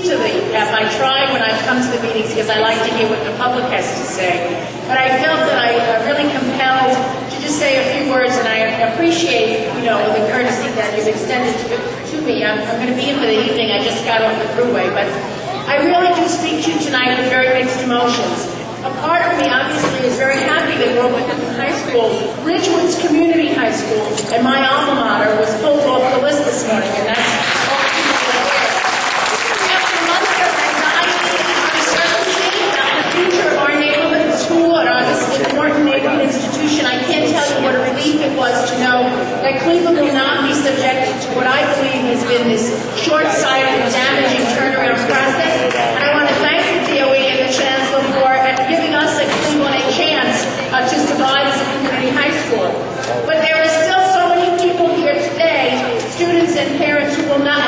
to by trying when I come to the meetings because I like to hear what the public has to say. But I felt that I really compelled to just say a few words, and I appreciate, the courtesy that you've extended to me. I'm going to be in for the evening. I just got off the thruway, but I really do speak to you tonight with very mixed emotions. A part of me, obviously, is very happy that we're open in high school. Ridgewood's Community High School and my alma mater was pulled off the list this morning, and that's all people are aware. After months of anxiety and uncertainty about the future of our neighborhood school and this important neighborhood institution, I can't tell you what a relief it was to know that Cleveland will not be subjected to what I believe has been this short-sighted and damaging turnaround process. And I want to thank the DOE and the Chancellor for giving us at Cleveland a chance to survive as a community high school. But there are still so many people here today, students and parents, who are not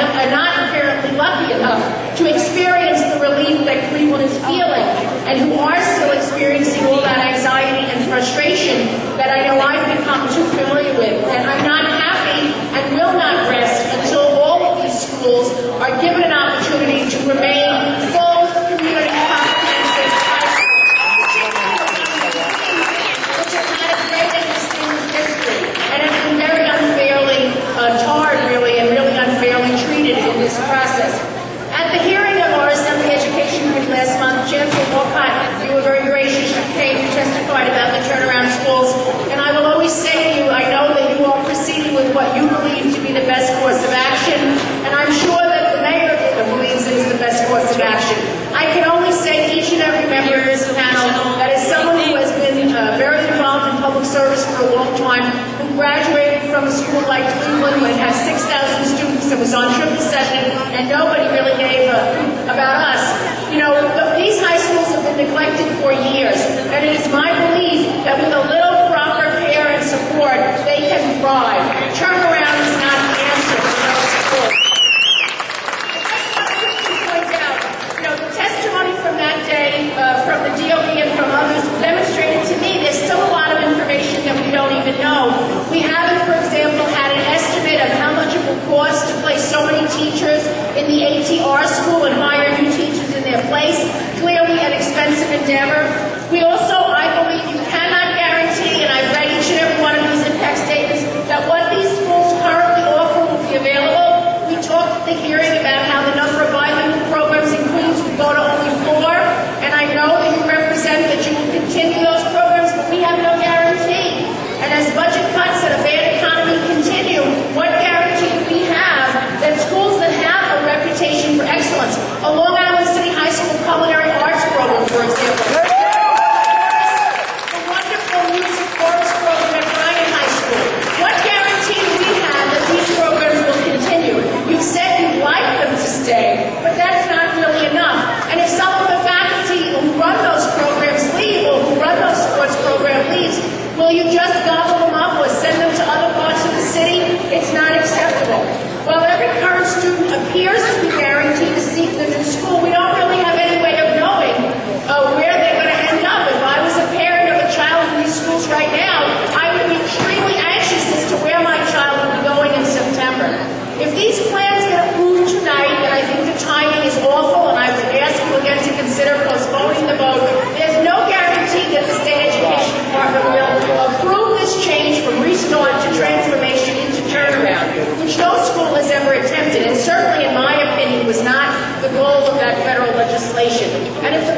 apparently lucky enough to experience the relief that Cleveland is feeling, and who are still experiencing all that anxiety and frustration that I know I've become too familiar with. And I'm not happy and will not rest until all of these schools are given an opportunity to remain full community comprehensive high schools, which have had a great and distinguished history and have been very unfairly tarred, really, and really unfairly treated in this process. At the hearing of our Assembly Education Committee last month, Chancellor Walcott, you were very gracious. You came and testified about the turnaround schools, and I will always say to you, I know that you are proceeding with what you believe to be the best course of action, and I'm sure that the mayor believes it is the best course of action. I can only say to each and every member of this panel that as someone who has been very involved in public service for a long time, who graduated from a school like Cleveland when it had 6,000 students and was on triple session, and nobody really gave about us. These high schools have been neglected for years, and it is my belief that with a little proper care and support, they can thrive. Turnaround is not the answer to those schools. The testimony from that day, from the DOE and from others, demonstrated to me there's still a lot of information that we don't even know. We haven't, for example, had an estimate of how much it will cost to place so many teachers in the ATR school and hire new teachers in their place. Clearly an expensive endeavor. We also, I believe, you cannot guarantee, and I've read each and every one of these impact statements, that what these schools currently offer will be available. We talked at the hearing about how the number of bilingual programs in Queens would go to only 4, and I know that you represent that you will continue those programs, but we have no guarantee. And as budget cuts and a bad economy continue, what guarantee do we have that schools that have a reputation for excellence, a Long Island City High School culinary arts program, for example, the wonderful music chorus program at Bryan High School, what guarantee do we have that these programs will continue? You've said you'd like them to stay, but that's not really enough. And if some of the faculty who run those programs leave, or who run those sports program leaves, will you just gobble them up or send them to other parts of the city? It's not acceptable. While every current student appears to be guaranteed to seek the new school, we don't really have any way of knowing where they're going to end up. If I was a parent of a child in these schools right now, I would be extremely anxious as to where my child would be going in September. If these plans get approved tonight, and I think the timing is awful, and I would ask you again to consider postponing the vote, there's no guarantee that the State Education Department will approve this change from restart to transformation into turnaround, which no school has ever attempted, and certainly, in my opinion, was not the goal of that federal legislation. And if the